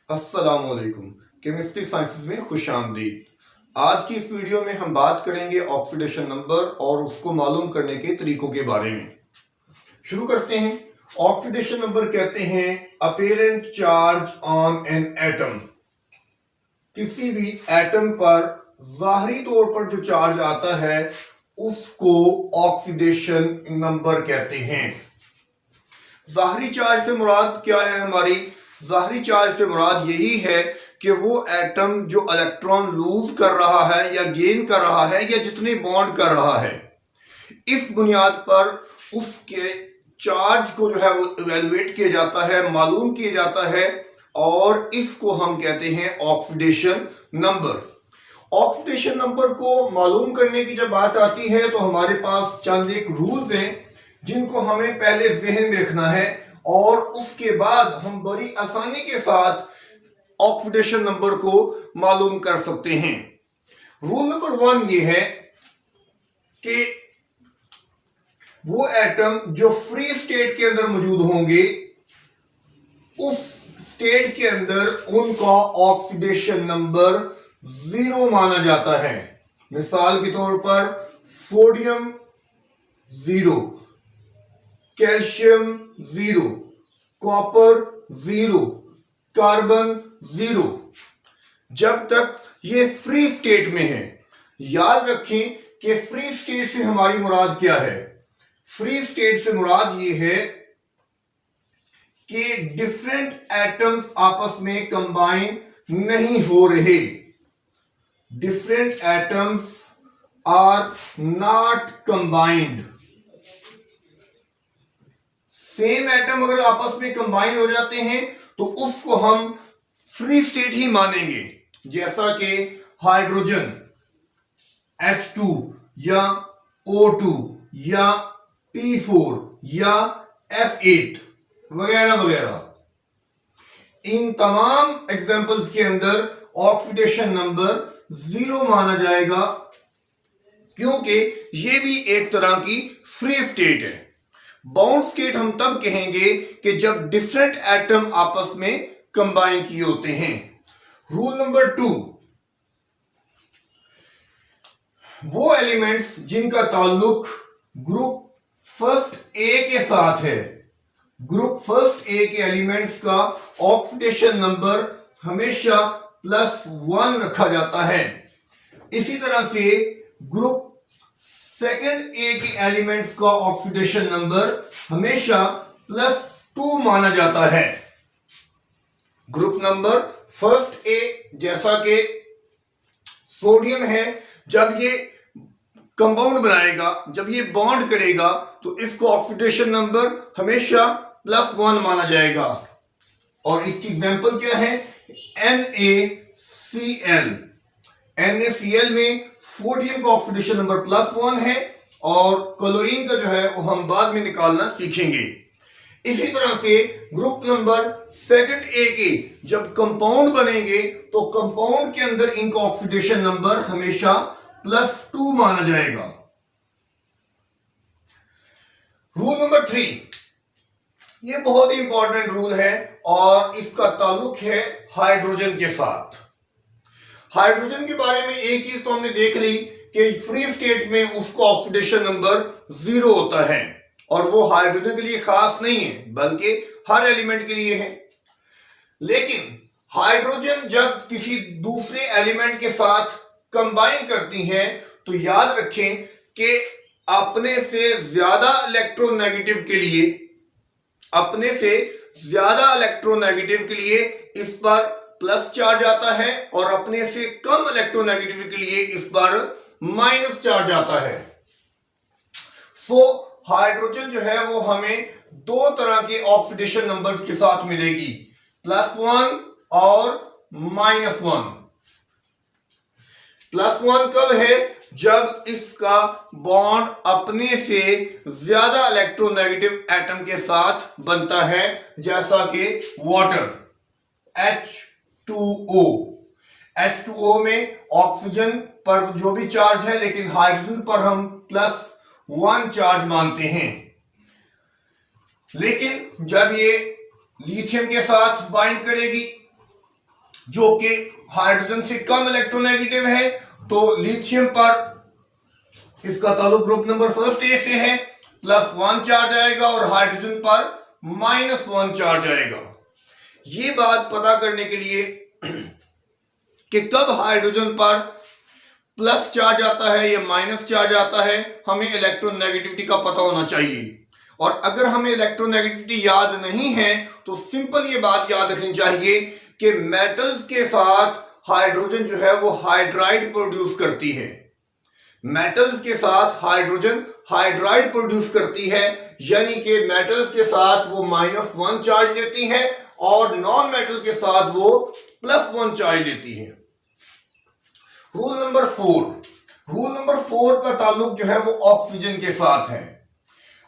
अस्सलामुअलैकुम। Chemistry sciences में खुशामदीद। आज की इस वीडियो में हम बात करेंगे ऑक्सीडेशन नंबर और उसको मालूम करने के तरीकों के बारे में। शुरू करते हैं। ऑक्सीडेशन नंबर कहते हैं apparent charge on an atom. किसी भी एटम पर जाहिरी तौर पर जो चार्ज आता है उसको ऑक्सीडेशन नंबर कहते हैं। जाहिरी चार्ज से मुराद क्या है? हमारी जाहिरी चार्ज से मुराद यही है कि वो एटम जो इलेक्ट्रॉन लूज कर रहा है या गेन कर रहा है या जितने बॉन्ड कर रहा है, इस बुनियाद पर उसके चार्ज को जो है वो इवेलुएट किया जाता है, मालूम किया जाता है और इसको हम कहते हैं ऑक्सीडेशन नंबर। ऑक्सीडेशन नंबर को मालूम करने की जब बात आती है तो हमारे पास चंद एक रूल्स हैं जिनको हमें पहले जहन में रखना है और उसके बाद हम बड़ी आसानी के साथ ऑक्सीडेशन नंबर को मालूम कर सकते हैं। रूल नंबर 1 ये है कि वो एटम जो फ्री स्टेट के अंदर मौजूद होंगे उस स्टेट के अंदर उनका ऑक्सीडेशन नंबर 0 माना जाता है। मिसाल के तौर पर सोडियम 0, कैल्शियम 0, कॉपर 0, कार्बन 0, जब तक ये फ्री स्टेट में है। याद रखें कि फ्री स्टेट से हमारी मुराद क्या है? फ्री स्टेट से मुराद ये है कि डिफरेंट एटम्स आपस में कंबाइन नहीं हो रहे। Different atoms are not combined. Same atom अगर आपस में कंबाइन हो जाते हैं तो उसको हम फ्री स्टेट ही मानेंगे, जैसा कि हाइड्रोजन H2 या O2 या P4 या S8 वगैरह वगैरह। इन तमाम एग्जाम्पल्स के अंदर ऑक्सीडेशन नंबर 0 माना जाएगा क्योंकि यह भी एक तरह की फ्री स्टेट है। बाउंड स्टेट हम तब कहेंगे कि जब डिफरेंट एटम आपस में कंबाइन किए होते हैं। रूल नंबर 2, वो एलिमेंट्स जिनका ताल्लुक ग्रुप फर्स्ट ए के साथ है, ग्रुप फर्स्ट ए के एलिमेंट्स का ऑक्सीडेशन नंबर हमेशा +1 रखा जाता है। इसी तरह से ग्रुप सेकंड ए के एलिमेंट्स का ऑक्सीडेशन नंबर हमेशा +2 माना जाता है। ग्रुप नंबर फर्स्ट ए जैसा कि सोडियम है, जब ये कंपाउंड बनाएगा, जब ये बॉन्ड करेगा तो इसको ऑक्सीडेशन नंबर हमेशा +1 माना जाएगा। और इसकी एग्जांपल क्या है? NaCl। NaCl में सोडियम का ऑक्सीडेशन नंबर +1 है और क्लोरीन का जो है वो हम बाद में निकालना सीखेंगे। इसी तरह से ग्रुप नंबर सेकंड ए के जब कंपाउंड बनेंगे तो कंपाउंड के अंदर इनका ऑक्सीडेशन नंबर हमेशा +2 माना जाएगा। रूल नंबर 3, ये बहुत ही इंपॉर्टेंट रूल है और इसका ताल्लुक है हाइड्रोजन के साथ। हाइड्रोजन के बारे में एक चीज तो हमने देख ली कि फ्री स्टेट में उसका ऑक्सीडेशन नंबर 0 होता है और वो हाइड्रोजन के लिए खास नहीं है बल्कि हर एलिमेंट के लिए है। लेकिन हाइड्रोजन जब किसी दूसरे एलिमेंट के साथ कंबाइन करती हैं तो याद रखें कि अपने से ज्यादा इलेक्ट्रोनेगेटिव के लिए इस पर प्लस चार्ज आता है और अपने से कम इलेक्ट्रोनेगेटिव के लिए इस पर माइनस चार्ज आता है। सो हाइड्रोजन जो है वो हमें 2 तरह के ऑक्सीडेशन नंबर्स के साथ मिलेगी, +1 और -1। +1 कब है? जब इसका बॉन्ड अपने से ज्यादा इलेक्ट्रोनेगेटिव एटम के साथ बनता है, जैसा कि वाटर H2O। H2O में ऑक्सीजन पर जो भी चार्ज है लेकिन हाइड्रोजन पर हम +1 चार्ज मानते हैं। लेकिन जब ये लिथियम के साथ बाइंड करेगी जो कि हाइड्रोजन से कम इलेक्ट्रोनेगेटिव है, तो लिथियम पर इसका ताल्लुक ग्रुप नंबर फर्स्ट ए से है, +1 चार्ज आएगा और हाइड्रोजन पर -1 चार्ज आएगा। ये बात पता करने के लिए कि कब हाइड्रोजन पर प्लस चार्ज आता है या माइनस चार्ज आता है, हमें इलेक्ट्रोनेगेटिविटी का पता होना चाहिए। और अगर हमें इलेक्ट्रोनेगेटिविटी याद नहीं है तो सिंपल ये बात याद रखनी चाहिए कि मेटल्स के साथ हाइड्रोजन जो है वो हाइड्राइड प्रोड्यूस करती है। मेटल्स के साथ हाइड्रोजन हाइड्राइड प्रोड्यूस करती है, यानी कि मेटल्स के साथ वो -1 चार्ज लेती है और नॉन मेटल के साथ वो +1 चार्ज लेती है। रूल नंबर 4 का ताल्लुक जो है वो ऑक्सीजन के साथ है।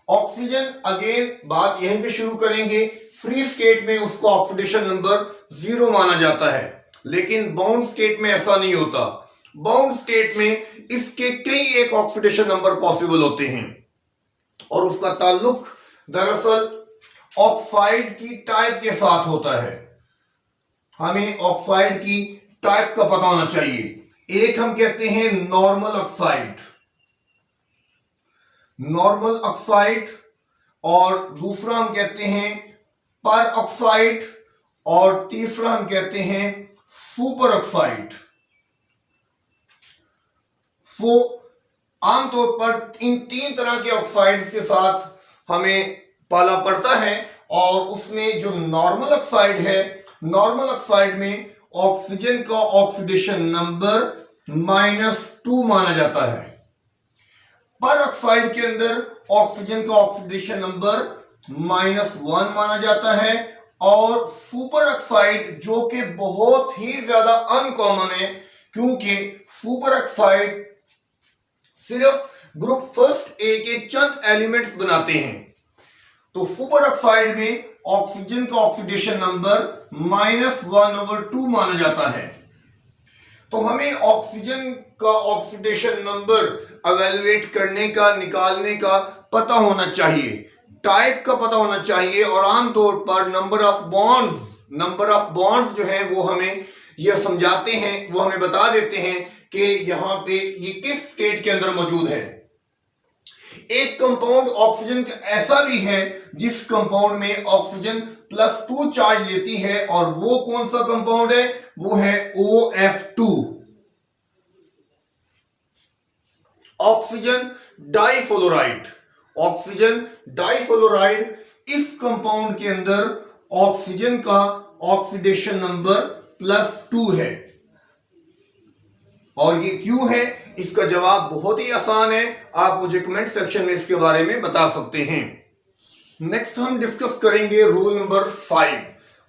ऑक्सीजन, अगेन बात यहीं से शुरू करेंगे, फ्री स्टेट में उसका ऑक्सीडेशन नंबर 0 माना जाता है, लेकिन बाउंड स्टेट में ऐसा नहीं होता। बाउंड स्टेट में इसके कई एक ऑक्सीडेशन नंबर पॉसिबल होते हैं और उसका ताल्लुक दरअसल ऑक्साइड की टाइप के साथ होता है। हमें ऑक्साइड की टाइप का पता होना चाहिए। एक हम कहते हैं नॉर्मल ऑक्साइड और दूसरा हम कहते हैं पर ऑक्साइड और तीसरा हम कहते हैं सुपर ऑक्साइड। आमतौर पर इन 3 तरह के ऑक्साइड्स के साथ हमें पाला पड़ता है और उसमें जो नॉर्मल ऑक्साइड है, नॉर्मल ऑक्साइड में ऑक्सीजन का ऑक्सीडेशन नंबर -2 माना जाता है। पर ऑक्साइड के अंदर ऑक्सीजन का ऑक्सीडेशन नंबर -1 माना जाता है और सुपर ऑक्साइड, जो कि बहुत ही ज्यादा अनकॉमन है, क्योंकि सुपर ऑक्साइड सिर्फ ग्रुप फर्स्ट ए के चंद एलिमेंट्स बनाते हैं, तो सुपर ऑक्साइड में ऑक्सीजन का ऑक्सीडेशन नंबर -1/2 माना जाता है। तो हमें ऑक्सीजन का ऑक्सीडेशन नंबर एवेलुएट करने का, निकालने का पता होना चाहिए, टाइप का पता होना चाहिए और आमतौर पर नंबर ऑफ बॉन्ड्स जो है वो हमें यह समझाते हैं, वो हमें बता देते हैं कि यहां पे ये किस स्टेट के अंदर मौजूद है। एक कंपाउंड ऑक्सीजन का ऐसा भी है जिस कंपाउंड में ऑक्सीजन +2 चार्ज लेती है और वो कौन सा कंपाउंड है? वो है OF2, ऑक्सीजन डाइफ्लोराइड। इस कंपाउंड के अंदर ऑक्सीजन का ऑक्सीडेशन नंबर +2 है और ये क्यों है, इसका जवाब बहुत ही आसान है, आप मुझे कमेंट सेक्शन में इसके बारे में बता सकते हैं। नेक्स्ट हम डिस्कस करेंगे रूल नंबर 5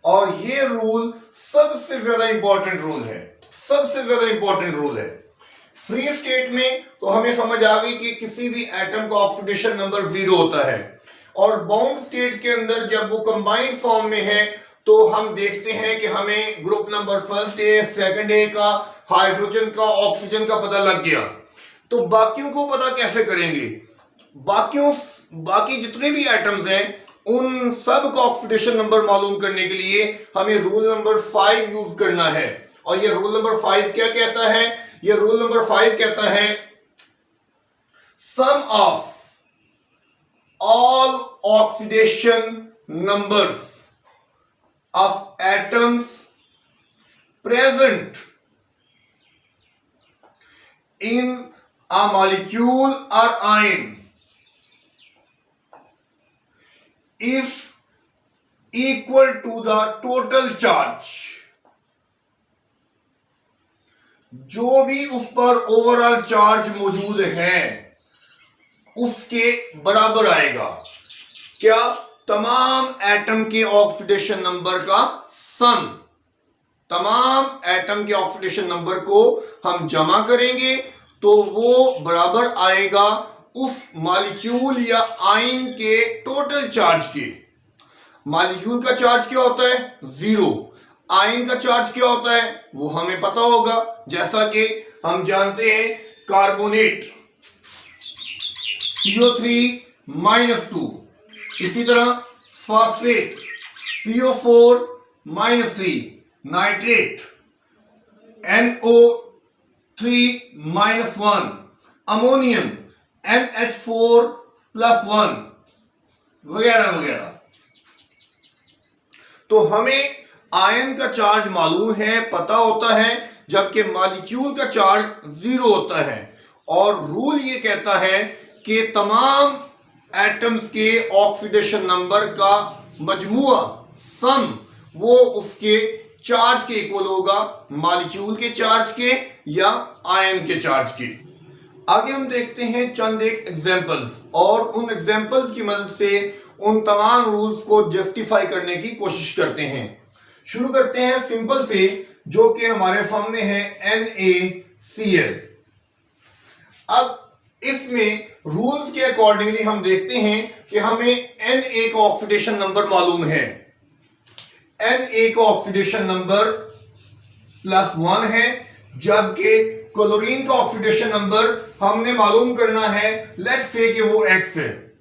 और ये रूल सबसे ज्यादा इंपॉर्टेंट रूल है। फ्री स्टेट में तो हमें समझ आ गई कि किसी भी एटम का ऑक्सीडेशन नंबर 0 होता है और बाउंड स्टेट के अंदर जब वो कंबाइंड फॉर्म में है तो हम देखते हैं कि हमें group number first A, second ए का, हाइड्रोजन का, ऑक्सीजन का पता लग गया। तो बाकियों को पता कैसे करेंगे? बाकी जितने भी एटम्स हैं उन सब का ऑक्सीडेशन नंबर मालूम करने के लिए हमें रूल नंबर 5 यूज करना है। और ये रूल नंबर 5 क्या कहता है? ये रूल नंबर 5 कहता है sum of all oxidation numbers of atoms present in a molecule or ion is equal to the total charge। जो भी उस पर ओवरऑल चार्ज मौजूद है उसके बराबर आएगा। क्या? तमाम एटम के ऑक्सीडेशन नंबर का सम। तमाम एटम के ऑक्सीडेशन नंबर को हम जमा करेंगे तो वो बराबर आएगा उस मॉलिक्यूल या आयन के टोटल चार्ज के। मॉलिक्यूल का चार्ज क्या होता है? 0। आयन का चार्ज क्या होता है वो हमें पता होगा, जैसा कि हम जानते हैं कार्बोनेट CO3-2, इसी तरह phosphate PO4-3, nitrate NO3-1, ammonium NH4+1 वगैरह वगैरह। तो हमें आयन का चार्ज मालूम है, पता होता है, जबकि मॉलिक्यूल का चार्ज 0 होता है। और रूल ये कहता है कि तमाम एटम्स के ऑक्सीडेशन नंबर का मजमुआ सम वो उसके चार्ज के इक्वल होगा, मॉलिक्यूल के चार्ज के या आयन के चार्ज के। आगे हम देखते हैं चंद एक एग्जांपल्स, और उन एग्जांपल्स की मदद से उन तमाम रूल्स को जस्टिफाई करने की कोशिश करते हैं। शुरू करते हैं सिंपल से, जो कि हमारे सामने है NaCl। अब इसमें रूल्स के अकॉर्डिंगली हम देखते हैं कि हमें Na का ऑक्सीडेशन नंबर मालूम है। Na का ऑक्सीडेशन नंबर +1 है, जबकि क्लोरीन का ऑक्सीडेशन नंबर हमने मालूम करना है, लेट्स से कि वो X है।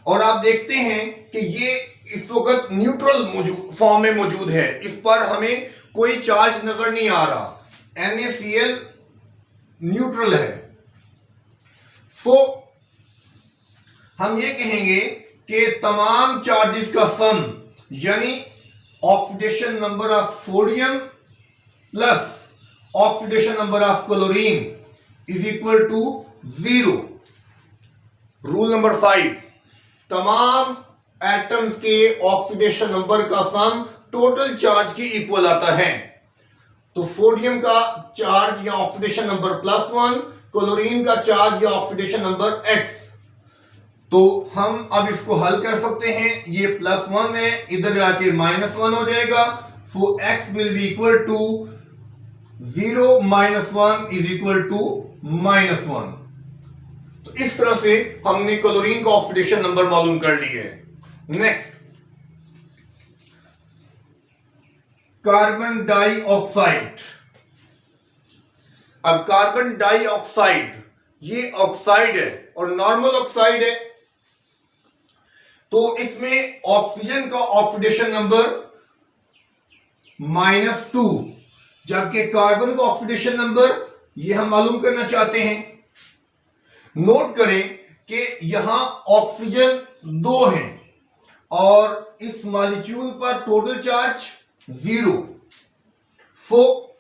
और आप देखते हैं कि ये इस वक्त न्यूट्रल फॉर्म में मौजूद है, इस पर हमें कोई चार्ज नजर नहीं आ रहा। NaCl न्यूट्रल है। सो हम ये कहेंगे कि तमाम चार्जेस का सम, यानी oxidation number of sodium plus oxidation number of chlorine is equal to 0। Rule number 5, तमाम एटम्स के ऑक्सीडेशन नंबर का सम टोटल चार्ज के इक्वल आता है। तो सोडियम का चार्ज या ऑक्सीडेशन नंबर +1, क्लोरीन का चार्ज या ऑक्सीडेशन नंबर X। तो हम अब इसको हल कर सकते हैं। ये +1 है, इधर जाके -1 हो जाएगा। So X will be equal to 0 - 1 is equal to -1। तो इस तरह से हमने क्लोरीन का ऑक्सीडेशन नंबर मालूम कर लिया है। Next, carbon dioxide. अब कार्बन डाइऑक्साइड ये ऑक्साइड है और नॉर्मल ऑक्साइड है, तो इसमें ऑक्सीजन का ऑक्सीडेशन नंबर -2, जबकि कार्बन का ऑक्सीडेशन नंबर ये हम मालूम करना चाहते हैं। नोट करें कि यहां ऑक्सीजन 2 है और इस मॉलिक्यूल पर टोटल चार्ज 0। सो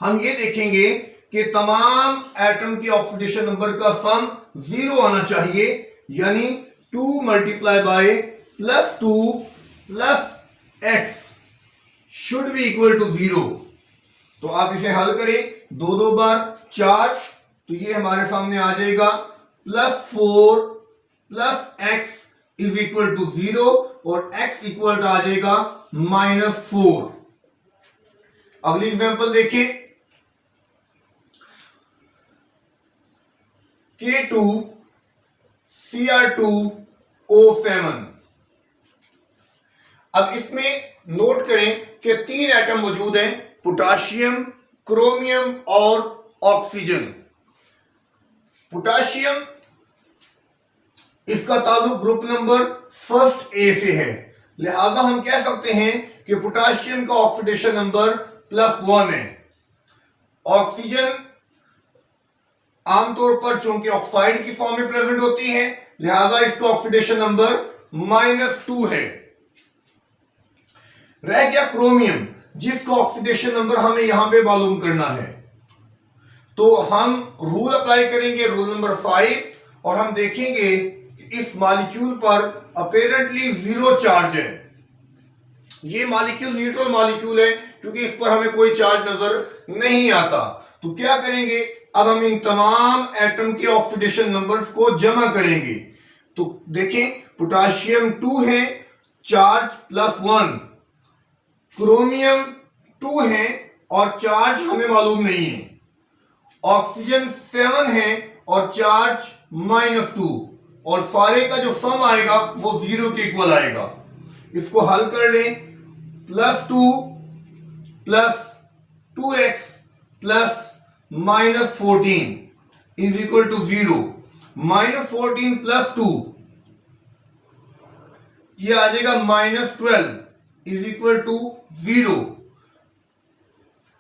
हम ये देखेंगे कि तमाम एटम के ऑक्सीडेशन नंबर का सम 0 आना चाहिए, यानी 2 × +2 + X should be equal to 0। तो आप इसे हल करें 2 बार 4, तो ये हमारे सामने आ जाएगा +4 + X इज इक्वल टू 0 और X इक्वल आ जाएगा -4। अगली एग्जांपल देखें, K2Cr2O7। अब इसमें नोट करें कि 3 एटम मौजूद हैं, पोटाशियम, क्रोमियम और ऑक्सीजन। पोटाशियम, इसका ताल्लुक ग्रुप नंबर फर्स्ट A से है, लिहाजा हम कह सकते हैं कि पोटाशियम का ऑक्सीडेशन नंबर +1 है। ऑक्सीजन आमतौर पर चूंकि ऑक्साइड की फॉर्म में प्रेजेंट होती है, लिहाजा इसका ऑक्सीडेशन नंबर -2 है। रह गया क्रोमियम, जिसका ऑक्सीडेशन नंबर हमें यहां पे मालूम करना है। तो हम रूल अप्लाई करेंगे, रूल नंबर 5, और हम देखेंगे कि इस मॉलिक्यूल पर अपेरेंटली 0 चार्ज है। ये मॉलिक्यूल न्यूट्रल मॉलिक्यूल है क्योंकि इस पर हमें कोई चार्ज नजर नहीं आता। तो क्या करेंगे, अब हम इन तमाम एटम के ऑक्सीडेशन नंबर्स को जमा करेंगे। तो देखें, पोटाशियम 2 है, चार्ज +1, क्रोमियम 2 है और चार्ज हमें मालूम नहीं है, ऑक्सीजन 7 है और चार्ज -2, और सारे का जो सम आएगा वो 0 के इक्वल आएगा। इसको हल कर लें, +2 + 2x + -14 इज इक्वल टू 0। -14 + 2 ये आ जाएगा -12 इज इक्वल टू 0।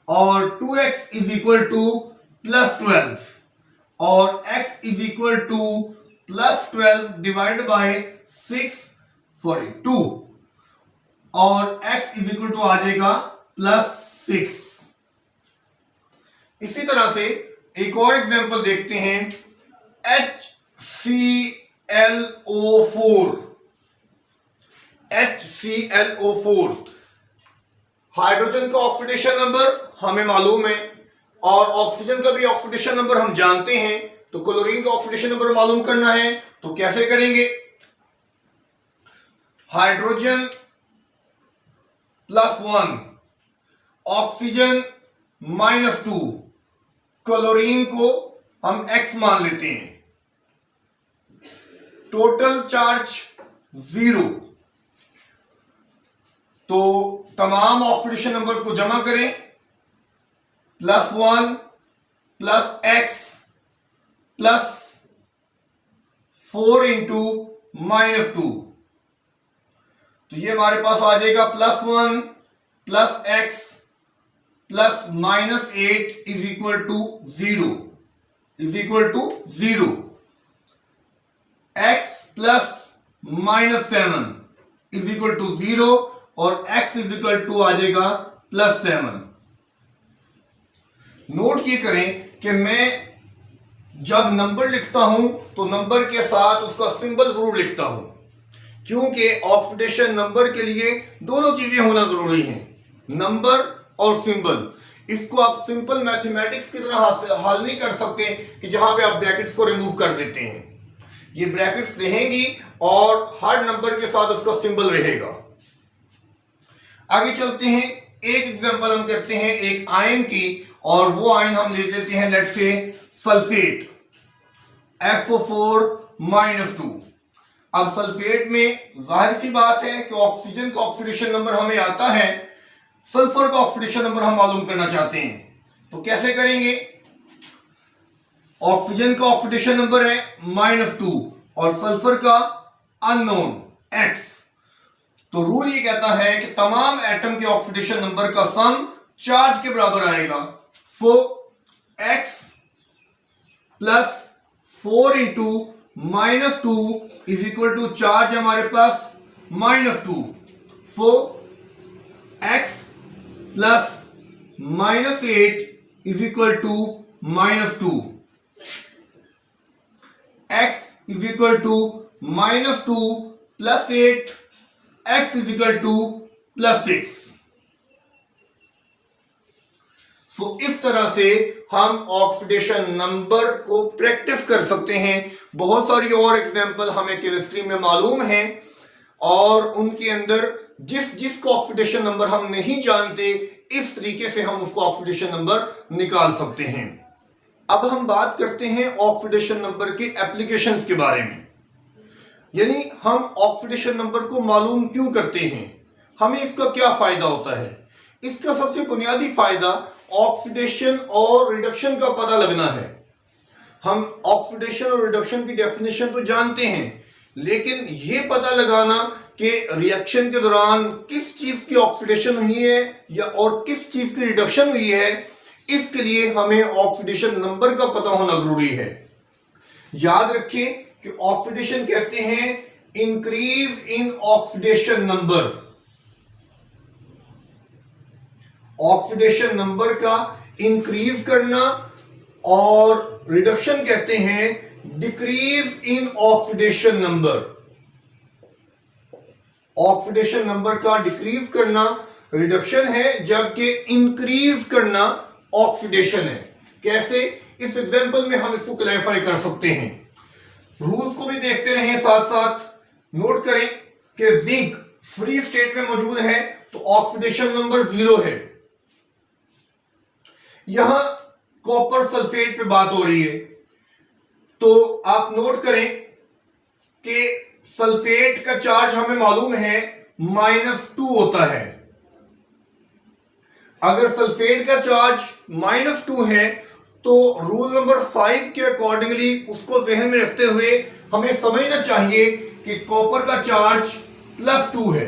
और 2x इज इक्वल टू +12 और x is equal to +12 divide by 2 और x इज इक्वल टू आ जाएगा +6। इसी तरह से एक और एग्जांपल देखते हैं, HClO4 हाइड्रोजन का ऑक्सीडेशन नंबर हमें मालूम है और ऑक्सीजन का भी ऑक्सीडेशन नंबर हम जानते हैं, तो क्लोरीन का ऑक्सीडेशन नंबर मालूम करना है तो कैसे करेंगे? हाइड्रोजन +1 ऑक्सीजन -2 क्लोरीन को हम X मान लेते हैं, टोटल चार्ज 0। तो तमाम ऑक्सीडेशन नंबर्स को जमा करें, +1 +X +4 इंटू -2, तो ये हमारे पास आ जाएगा +1 +X +-8 is equal to 0 x +-7 is equal to 0 और x इज इक्वल टू आ जाएगा +7। नोट ये करें कि मैं जब नंबर लिखता हूं तो नंबर के साथ उसका सिंबल जरूर लिखता हूं, क्योंकि ऑक्सीडेशन नंबर के लिए दोनों चीजें होना जरूरी हैं, नंबर और सिंबल। इसको आप सिंपल मैथमेटिक्स की तरह हल नहीं कर सकते कि जहां पे आप ब्रैकेट्स को रिमूव कर देते हैं। ये ब्रैकेट्स रहेंगी और हर नंबर के साथ उसका सिंबल रहेगा। आगे चलते हैं, एक एग्जांपल हम करते हैं एक आयन की, और वो आयन हम ले लेते हैं लेट्स से सल्फेट SO4-2। अब सल्फेट में जाहिर सी बात है कि ऑक्सीजन का ऑक्सीडेशन नंबर हमें आता है, सल्फर का ऑक्सीडेशन नंबर हम मालूम करना चाहते हैं, तो कैसे करेंगे? ऑक्सीजन का ऑक्सीडेशन नंबर है -2 और सल्फर का अननोन X। तो रूल ये कहता है कि तमाम एटम के ऑक्सीडेशन नंबर का सम चार्ज के बराबर आएगा। So X +4 into -2 is equal to charge हमारे पास -2। So X +-8 is equal to -2। X is equal to -2 +8, X is equal to +6। So इस तरह से हम ऑक्सीडेशन नंबर को प्रैक्टिस कर सकते हैं। बहुत सारी और एग्जांपल हमें केमिस्ट्री में मालूम है और उनके अंदर जिसको ऑक्सीडेशन नंबर हम नहीं जानते, इस तरीके से हम उसको ऑक्सीडेशन नंबर निकाल सकते हैं। अब हम बात करते हैं ऑक्सीडेशन नंबर के एप्लीकेशंस के बारे में, यानी हम ऑक्सीडेशन नंबर को मालूम क्यों करते हैं, हमें इसका क्या फायदा होता है। इसका सबसे बुनियादी फायदा ऑक्सीडेशन और रिडक्शन का पता लगना है। हम ऑक्सीडेशन और रिडक्शन की डेफिनेशन तो जानते हैं, लेकिन यह पता लगाना कि रिएक्शन के दौरान किस चीज की ऑक्सीडेशन हुई है या और किस चीज की रिडक्शन हुई है, इसके लिए हमें ऑक्सीडेशन नंबर का पता होना जरूरी है। याद रखें कि ऑक्सीडेशन कहते हैं increase in oxidation number. Oxidation number का इंक्रीज करना, और रिडक्शन कहते हैं decrease in oxidation number. Oxidation number का डिक्रीज करना रिडक्शन है, जबकि इंक्रीज करना ऑक्सीडेशन है। कैसे? इस एग्जांपल में हम इसको क्लैरिफाई कर सकते हैं। रूल्स को भी देखते रहें, साथ साथ नोट करें कि जिंक फ्री स्टेट में मौजूद है तो ऑक्सीडेशन नंबर 0 है। यहां कॉपर सल्फेट पे बात हो रही है, तो आप नोट करें कि सल्फेट का चार्ज हमें मालूम है -2 होता है। अगर सल्फेट का चार्ज -2 है तो रूल नंबर 5 के अकॉर्डिंगली उसको जहन में रखते हुए हमें समझना चाहिए कि कॉपर का चार्ज +2 है,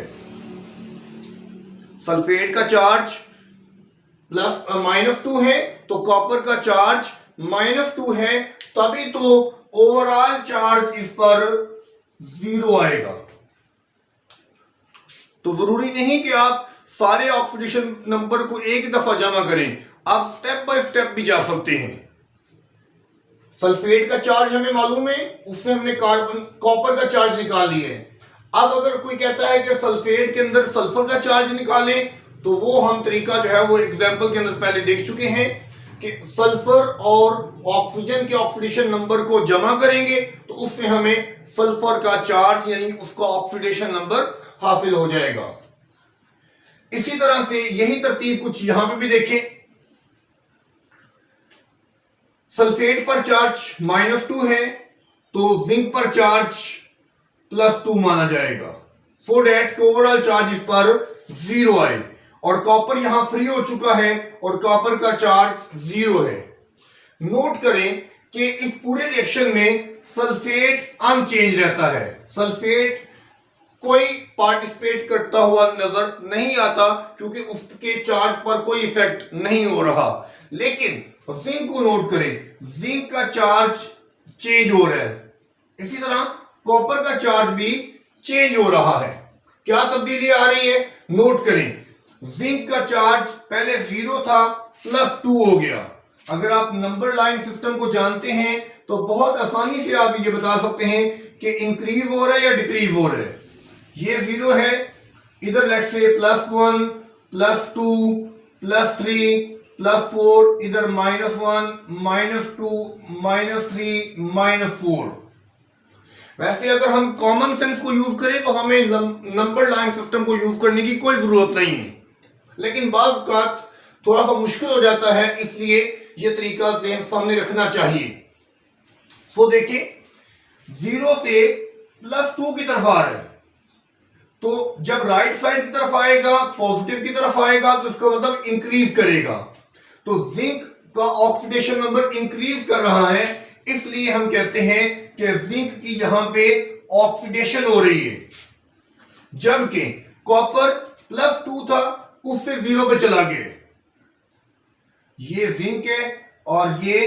सल्फेट का चार्ज प्लस -2 है तो कॉपर का चार्ज -2 है, तभी तो ओवरऑल चार्ज इस पर 0 आएगा। तो जरूरी नहीं कि आप सारे ऑक्सीडेशन नंबर को एक दफा जमा करें, आप स्टेप बाय स्टेप भी जा सकते हैं। सल्फेट का चार्ज हमें मालूम है, उससे हमने कॉपर का चार्ज निकाल लिया है। अब अगर कोई कहता है कि सल्फेट के अंदर सल्फर का चार्ज निकालें, तो वो हम तरीका जो है वो एग्जांपल के अंदर पहले देख चुके हैं कि सल्फर और ऑक्सीजन के ऑक्सीडेशन नंबर को जमा करेंगे तो उससे हमें सल्फर का चार्ज यानी उसका ऑक्सीडेशन नंबर हासिल हो जाएगा। इसी तरह से यही तरतीब कुछ यहां पे भी देखें। सल्फेट पर चार्ज -2 है तो जिंक पर चार्ज +2 माना जाएगा, सो डैट ओवरऑल चार्ज इस पर 0 आए। और कॉपर यहां फ्री हो चुका है और कॉपर का चार्ज 0 है। नोट करें कि इस पूरे रिएक्शन में सल्फेट अनचेंज रहता है, सल्फेट कोई पार्टिसिपेट करता हुआ नजर नहीं आता क्योंकि उसके चार्ज पर कोई इफेक्ट नहीं हो रहा। लेकिन जिंक को नोट करें, जिंक का चार्ज चेंज हो रहा है, इसी तरह कॉपर का चार्ज भी चेंज हो रहा है। क्या तब्दीली आ रही है? नोट करें, जिंक का चार्ज पहले 0 था, +2 हो गया। अगर आप नंबर लाइन सिस्टम को जानते हैं तो बहुत आसानी से आप ये बता सकते हैं कि इंक्रीज हो रहा है या डिक्रीज हो रहा है। ये 0 है, इधर लेट्स से +1, +2, +3, +4, इधर -1, -2, -3, -4। वैसे अगर हम कॉमन सेंस को यूज करें तो हमें नंबर लाइन सिस्टम को यूज करने की कोई जरूरत नहीं है, लेकिन बाज़ औक़ात थोड़ा सा मुश्किल हो जाता है, इसलिए यह तरीका ज़हन सामने रखना चाहिए। सो देखिए 0 से +2 की तरफ आ रहा है, तो जब राइट साइड की तरफ आएगा, पॉजिटिव की तरफ आएगा, तो इसका मतलब इंक्रीज करेगा। तो जिंक का ऑक्सीडेशन नंबर इंक्रीज कर रहा है, इसलिए हम कहते हैं कि जिंक की यहां पे ऑक्सीडेशन हो रही है। जबकि कॉपर +2 था, उससे 0 पे चला गया। ये जिंक है और ये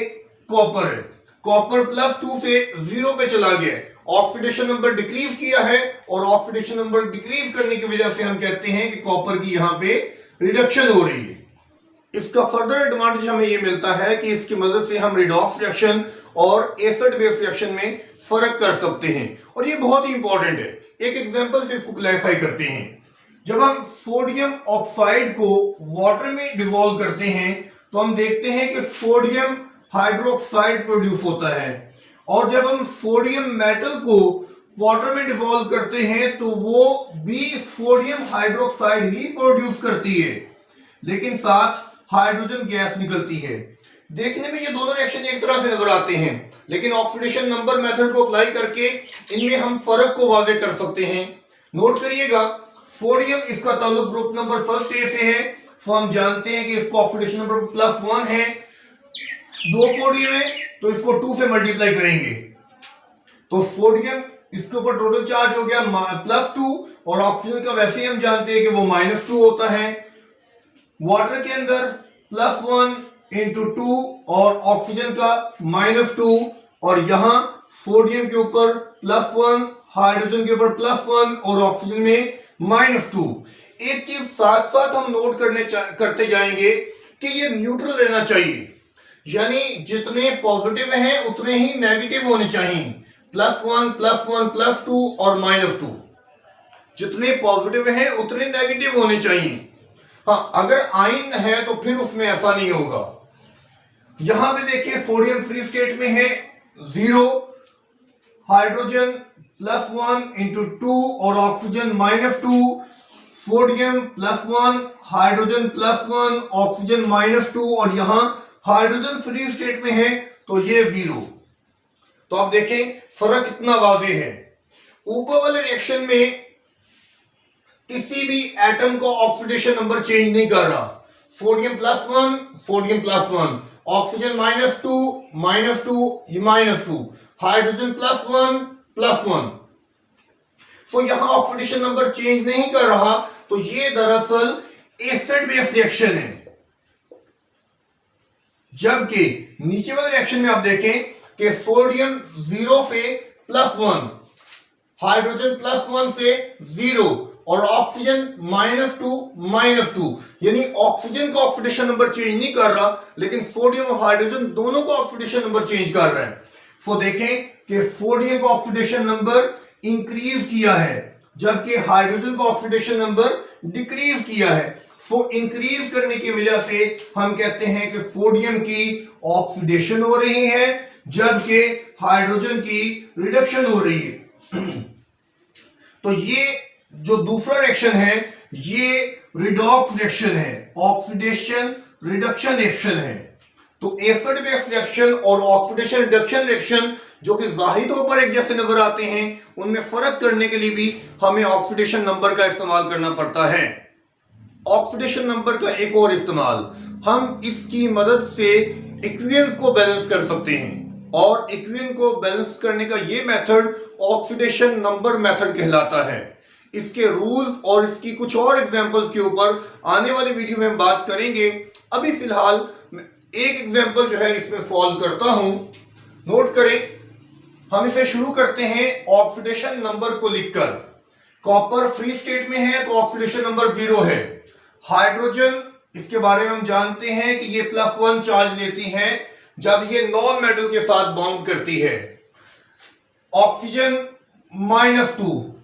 कॉपर है, कॉपर +2 से 0 पे चला गया, ऑक्सीडेशन नंबर डिक्रीज किया है और ऑक्सीडेशन नंबर डिक्रीज करने की वजह से हम कहते हैं कि कॉपर की यहां पे रिडक्शन हो रही है। इसका फर्दर एडवांटेज हमें यह मिलता है कि इसकी मदद से हम रिडॉक्स रिएक्शन और एसिड बेस रिएक्शन में फर्क कर सकते हैं, और ये बहुत ही इंपॉर्टेंट है। एक एग्जांपल से इसको क्लैरिफाई करते हैं। जब हम सोडियम ऑक्साइड को वाटर में डिवॉल्व करते हैं तो हम देखते हैं कि सोडियम हाइड्रोक्साइड प्रोड्यूस होता है, और जब हम सोडियम मेटल को वाटर में डिवॉल्व करते हैं तो वो भी सोडियम हाइड्रोक्साइड ही प्रोड्यूस करती है, लेकिन साथ हाइड्रोजन गैस निकलती है। देखने में ये दोनों रिएक्शन एक तरह से नजर आते हैं, लेकिन ऑक्सीडेशन नंबर मेथड को अप्लाई करके इनमें हम फर्क को वाज़ेह कर सकते हैं। नोट करिएगा, सोडियम इसका ताल्लुक ग्रुप नंबर फर्स्ट ए से है, तो हम जानते हैं कि इसका ऑक्सीडेशन नंबर +1 है। 2 सोडियम है तो इसको 2 से मल्टीप्लाई करेंगे तो सोडियम इसके ऊपर टोटल चार्ज हो गया +2, और ऑक्सीजन का वैसे ही हम जानते हैं कि वो -2 होता है। वाटर के अंदर +1 × 2 और ऑक्सीजन का -2, और यहां सोडियम के ऊपर +1, हाइड्रोजन के ऊपर +1 और ऑक्सीजन में -2। एक चीज साथ साथ हम नोट करते जाएंगे कि ये न्यूट्रल रहना चाहिए, यानी जितने पॉजिटिव हैं उतने ही नेगेटिव होने चाहिए। +1, +1, +2 और -2, जितने पॉजिटिव हैं उतने नेगेटिव होने चाहिए। हाँ, अगर आयन है तो फिर उसमें ऐसा नहीं होगा। यहां पे देखिए सोडियम फ्री स्टेट में है 0, हाइड्रोजन +1 × 2 और ऑक्सीजन -2, सोडियम +1, हाइड्रोजन +1, ऑक्सीजन -2, और यहां हाइड्रोजन फ्री स्टेट में है तो ये 0। तो आप देखें फर्क कितना वाज़ेह है। ऊपर वाले रिएक्शन में किसी भी एटम का ऑक्सीडेशन नंबर चेंज नहीं कर रहा, सोडियम +1, सोडियम +1, ऑक्सीजन -2, -2, हाइड्रोजन +1, +1। सो यहां ऑक्सीडेशन नंबर चेंज नहीं कर रहा, तो ये दरअसल एसिड बेस रिएक्शन है। जबकि नीचे वाले रिएक्शन में आप देखें कि सोडियम 0 से +1, हाइड्रोजन +1 से 0 और ऑक्सीजन -2 यानी ऑक्सीजन का ऑक्सीडेशन नंबर चेंज नहीं कर रहा, लेकिन सोडियम और हाइड्रोजन दोनों का ऑक्सीडेशन नंबर चेंज कर रहा है। सो देखें कि सोडियम का ऑक्सीडेशन नंबर इंक्रीज किया है जबकि हाइड्रोजन का ऑक्सीडेशन नंबर डिक्रीज किया है। सो इंक्रीज करने की वजह से हम कहते हैं कि सोडियम की ऑक्सीडेशन हो रही है जबकि हाइड्रोजन की रिडक्शन हो रही है। तो ये जो दूसरा रिएक्शन है ये रिडॉक्स रिएक्शन है, ऑक्सीडेशन रिडक्शन रिएक्शन है। तो एसिड बेस रिएक्शन और ऑक्सीडेशन रिडक्शन रिएक्शन जो कि जाहिर तौर पर एक जैसे नजर आते हैं, उनमें फर्क करने के लिए भी हमें ऑक्सीडेशन नंबर का इस्तेमाल करना पड़ता है। ऑक्सीडेशन नंबर का एक और इस्तेमाल, हम इसकी मदद से इक्विलिब्रियम को बैलेंस कर सकते हैं और इक्विलिब्रियम को बैलेंस करने का यह मेथड ऑक्सीडेशन नंबर मेथड कहलाता है। इसके रूल्स और इसकी कुछ और एग्जांपल्स के ऊपर आने वाली वीडियो में हम बात करेंगे। अभी फिलहाल एक एग्जांपल जो है इसमें सॉल्व करता हूं, नोट करें। हम इसे शुरू करते हैं ऑक्सीडेशन नंबर को लिखकर। कॉपर फ्री स्टेट में है तो ऑक्सीडेशन नंबर 0 है। हाइड्रोजन, इसके बारे में हम जानते हैं कि ये +1 चार्ज लेती है जब ये नॉन मेटल के साथ बाउंड करती है। ऑक्सीजन -2,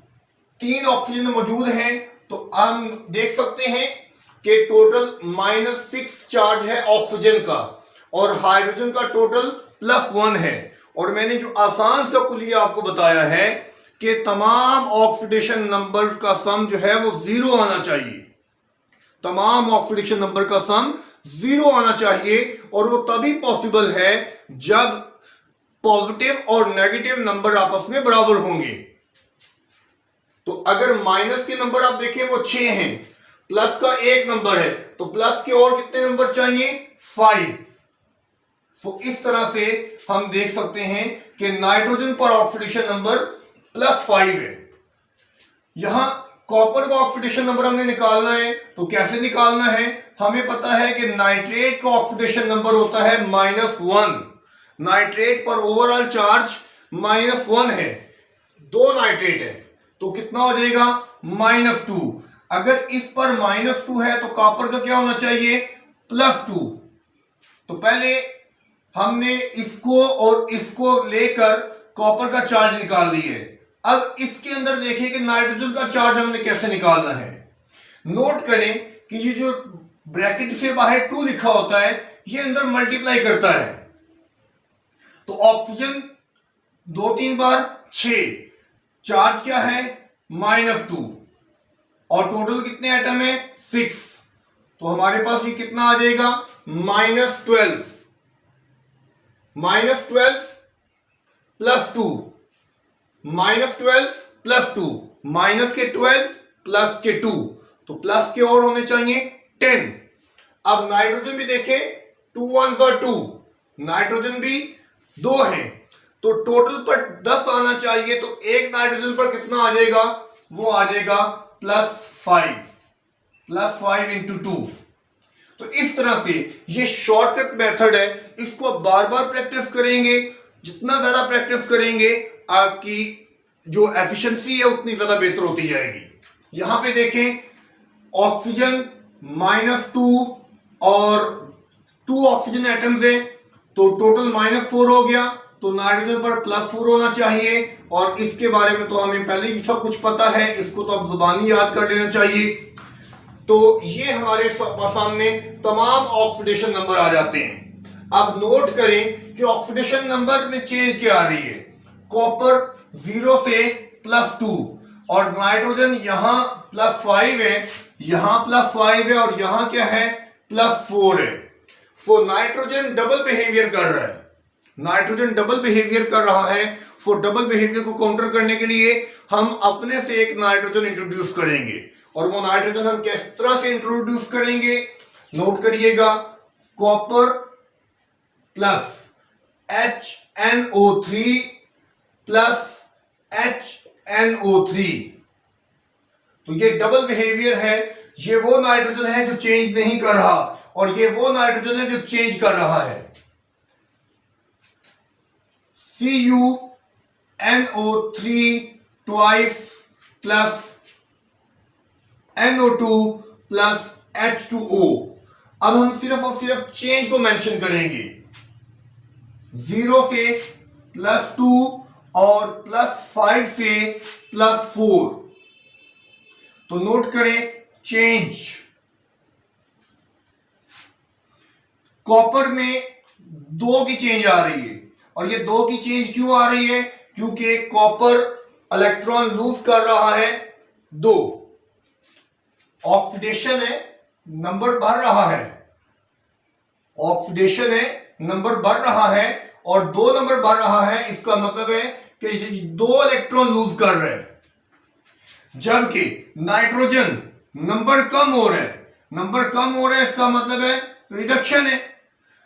3 ऑक्सीजन मौजूद हैं तो हम देख सकते हैं कि टोटल -6 चार्ज है ऑक्सीजन का और हाइड्रोजन का टोटल +1 है। और मैंने जो आसान सा कुलिया आपको बताया है कि तमाम ऑक्सीडेशन नंबर्स का सम जो है वो 0 आना चाहिए। तमाम ऑक्सीडेशन नंबर का सम 0 आना चाहिए और वो तभी पॉसिबल है जब पॉजिटिव और नेगेटिव नंबर आपस में बराबर होंगे। तो अगर माइनस के नंबर आप देखें वो 6 हैं, प्लस का 1 नंबर है तो प्लस के और कितने नंबर चाहिए? 5। सो इस तरह से हम देख सकते हैं कि नाइट्रोजन पर ऑक्सीडेशन नंबर +5 है। यहां कॉपर का ऑक्सीडेशन नंबर हमने निकालना है तो कैसे निकालना है? हमें पता है कि नाइट्रेट का ऑक्सीडेशन नंबर होता है -1। नाइट्रेट पर ओवरऑल चार्ज -1 है, 2 नाइट्रेट है तो कितना हो जाएगा? -2। अगर इस पर -2 है तो कॉपर का क्या होना चाहिए? +2। तो पहले हमने इसको और इसको लेकर कॉपर का चार्ज निकाल लिए। अब इसके अंदर देखिए कि नाइट्रोजन का चार्ज हमने कैसे निकालना है। नोट करें कि ये जो ब्रैकेट से बाहर 2 लिखा होता है ये अंदर मल्टीप्लाई करता है। तो ऑक्सीजन 2-3 बार 6, चार्ज क्या है? -2 और टोटल कितने एटम है? 6। तो हमारे पास ये कितना आ जाएगा? -12 +2 -12 +2 माइनस के 12 प्लस के 2 तो प्लस के और होने चाहिए 10। अब नाइट्रोजन भी देखें, 2 1s are 2, नाइट्रोजन भी 2 है तो टोटल पर 10 आना चाहिए। तो एक नाइट्रोजन पर कितना आ जाएगा? वो आ जाएगा +5 × 2। तो इस तरह से ये शॉर्टकट मेथड है, इसको आप बार बार प्रैक्टिस करेंगे। जितना ज्यादा प्रैक्टिस करेंगे आपकी जो एफिशिएंसी है उतनी ज्यादा बेहतर होती जाएगी। यहां पे देखें ऑक्सीजन -2 और 2 ऑक्सीजन एटम्स है तो टोटल -4 हो गया। तो नाइट्रोजन पर +4 होना चाहिए और इसके बारे में तो हमें पहले ही सब कुछ पता है, इसको तो आप जुबानी याद कर लेना चाहिए। तो ये हमारे सामने तमाम ऑक्सीडेशन नंबर आ जाते हैं। अब नोट करें कि ऑक्सीडेशन नंबर में चेंज क्या आ रही है। कॉपर 0 से +2 और नाइट्रोजन यहां +5 है, यहां +5 है और यहां क्या है? +4 है। सो नाइट्रोजन डबल बिहेवियर कर रहा है, नाइट्रोजन डबल बिहेवियर कर रहा है। सो डबल बिहेवियर को काउंटर करने के लिए हम अपने से एक नाइट्रोजन इंट्रोड्यूस करेंगे और वो नाइट्रोजन हम किस तरह से इंट्रोड्यूस करेंगे? नोट करिएगा, copper plus HNO3 plus HNO3। तो ये डबल बिहेवियर है, ये वो नाइट्रोजन है जो चेंज नहीं कर रहा और ये वो नाइट्रोजन है जो चेंज कर रहा है। CuNO3 twice plus NO2 plus H2O। अब हम सिर्फ और सिर्फ चेंज को मेंशन करेंगे, 0 से +2 और +5 से +4। तो नोट करें चेंज। कॉपर में 2 की चेंज आ रही है, और ये 2 की चेंज क्यों आ रही है? क्योंकि कॉपर इलेक्ट्रॉन लूज कर रहा है 2, ऑक्सीडेशन है, नंबर बढ़ रहा है, ऑक्सीडेशन है, नंबर बढ़ रहा है, और 2 नंबर बढ़ रहा है। इसका मतलब है कि 2 इलेक्ट्रॉन लूज कर रहे हैं, जबकि नाइट्रोजन नंबर कम हो रहा है। नंबर कम हो रहा है इसका मतलब है रिडक्शन है।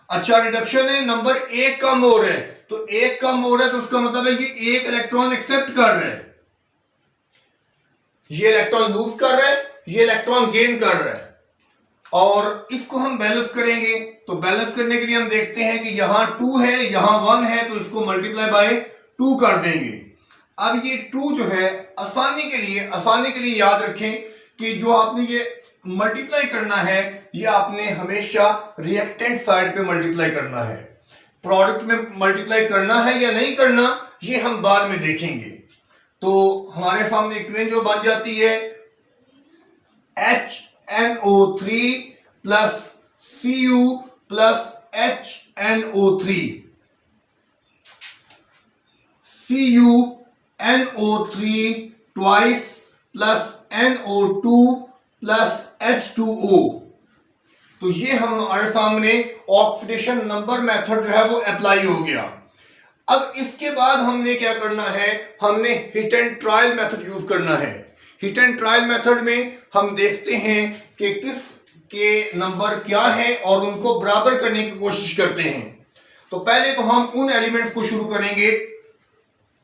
अच्छा, रिडक्शन है, नंबर 1 कम हो रहा है, तो 1 कम हो रहा है तो उसका मतलब है कि 1 इलेक्ट्रॉन एक्सेप्ट कर रहे हैं। ये इलेक्ट्रॉन लूज कर रहा है, ये इलेक्ट्रॉन गेन कर रहा है, और इसको हम बैलेंस करेंगे। तो बैलेंस करने के लिए हम देखते हैं कि यहां 2 है, यहां 1 है, तो इसको मल्टीप्लाई बाय 2 कर देंगे। अब ये 2 जो है आसानी के लिए याद रखें कि जो आपने ये मल्टीप्लाई करना है, ये आपने हमेशा रिएक्टेंट साइड पे मल्टीप्लाई करना है। प्रोडक्ट में मल्टीप्लाई करना है या नहीं करना, ये हम बाद में देखेंगे। तो हमारे सामने इक्वेशन जो बन जाती है HNO3 plus Cu plus HNO3, CuNO3 twice plus NO2 plus H2O। तो ये हमारे सामने ऑक्सीडेशन नंबर मेथड जो है वो अप्लाई हो गया। अब इसके बाद हमने क्या करना है, हमने hit and trial method use करना है। हिट एंड ट्रायल मेथड में हम देखते हैं कि किस के नंबर क्या है और उनको बराबर करने की कोशिश करते हैं। तो पहले तो हम उन एलिमेंट्स को शुरू करेंगे।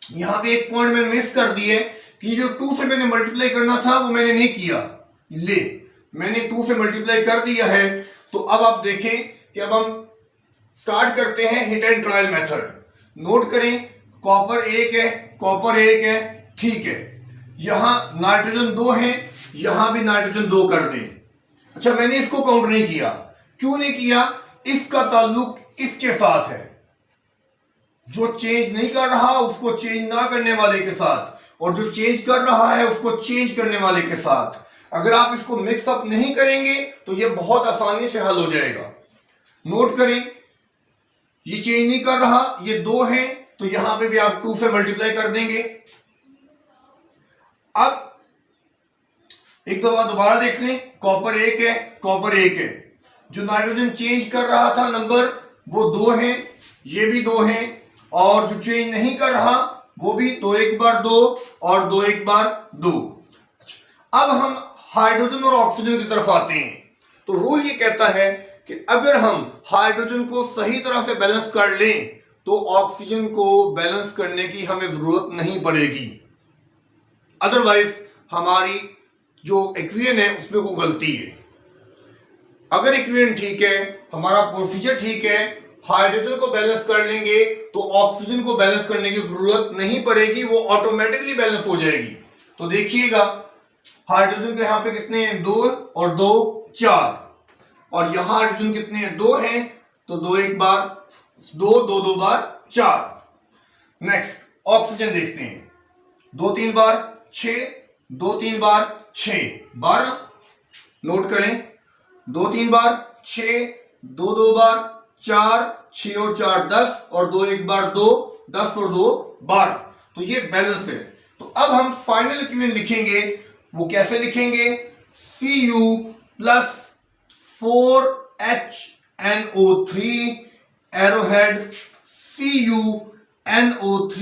यहां पे एक पॉइंट मैंने मिस कर दिए कि जो 2 से मैंने मल्टीप्लाई करना था वो मैंने नहीं किया। मैंने 2 से मल्टीप्लाई कर दिया है। तो अब आप देखें कि अब हम स्टार्ट करते हैं hit and trial method. Note करें, कॉपर 1 है, कॉपर 1 है, ठीक है। यहां नाइट्रोजन 2 है, यहां भी नाइट्रोजन 2 कर दें। अच्छा, मैंने इसको काउंट नहीं किया। क्यों नहीं किया? इसका ताल्लुक इसके साथ है, जो चेंज नहीं कर रहा उसको चेंज ना करने वाले के साथ, और जो चेंज कर रहा है उसको चेंज करने वाले के साथ। अगर आप इसको मिक्सअप नहीं करेंगे तो यह बहुत आसानी से हल हो जाएगा। नोट करें, ये चेंज नहीं कर रहा, ये 2 है, तो यहां पे भी आप 2 से मल्टीप्लाई कर देंगे। अब एक दो बार दोबारा देख लें, कॉपर 1 है, कॉपर 1 है। जो नाइट्रोजन चेंज कर रहा था नंबर वो 2 है, ये भी 2 है, और जो चेंज नहीं कर रहा वो भी 2 एक बार 2 और 2 एक बार 2। अब हम हाइड्रोजन और ऑक्सीजन की तरफ आते हैं। तो रूल ये कहता है कि अगर हम हाइड्रोजन को सही तरह से बैलेंस कर लें तो ऑक्सीजन को बैलेंस करने की हमें जरूरत नहीं पड़ेगी। अदरवाइज हमारी जो इक्वेशन है उसमें कोई गलती है। अगर इक्वेशन ठीक है, हमारा प्रोसीजर ठीक है, हाइड्रोजन को बैलेंस कर लेंगे तो ऑक्सीजन को बैलेंस करने की जरूरत नहीं पड़ेगी, वो ऑटोमेटिकली बैलेंस हो जाएगी। तो देखिएगा, हाइड्रोजन के यहां पे कितने हैं, 2 और 2 4, और यहां हाइड्रोजन कितने हैं, 2 हैं, तो 2 एक बार 2, 2 2 बार 4। नेक्स्ट ऑक्सीजन देखते हैं, 2 3 बार 6, 2 3 बार 6 12। नोट करें, 2 3 बार 6, 2 2 बार 4, 6 और 4 10, और 2 एक बार 2 10 और 2 12। तो ये बैलेंस है। तो अब हम फाइनल इक्वेशन लिखेंगे, वो कैसे लिखेंगे, Cu plus 4HNO3 arrowhead CuNO3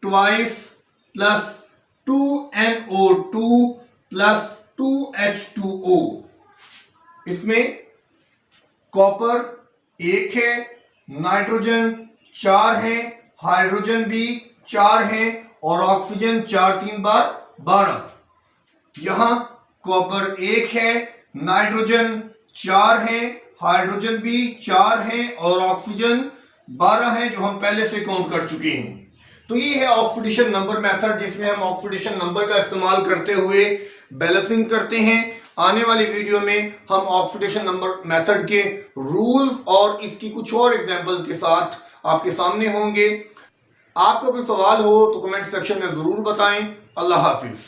twice plus 2NO2 plus 2H2O। इसमें कॉपर 1 है, नाइट्रोजन 4 है, हाइड्रोजन भी 4 है, और ऑक्सीजन 4 3 बार 12। यहां कॉपर 1 है, नाइट्रोजन 4 है, हाइड्रोजन भी 4 हैं और ऑक्सीजन 12 है, जो हम पहले से काउंट कर चुके हैं। तो ये है ऑक्सीडेशन नंबर मेथड, जिसमें हम ऑक्सीडेशन नंबर का इस्तेमाल करते हुए बैलेंसिंग करते हैं। आने वाली वीडियो में हम ऑक्सीडेशन नंबर मेथड के रूल्स और इसकी कुछ और एग्जांपल्स के साथ आपके सामने होंगे। आपको कोई सवाल हो तो कमेंट सेक्शन में जरूर बताएं। अल्लाह हाफिज।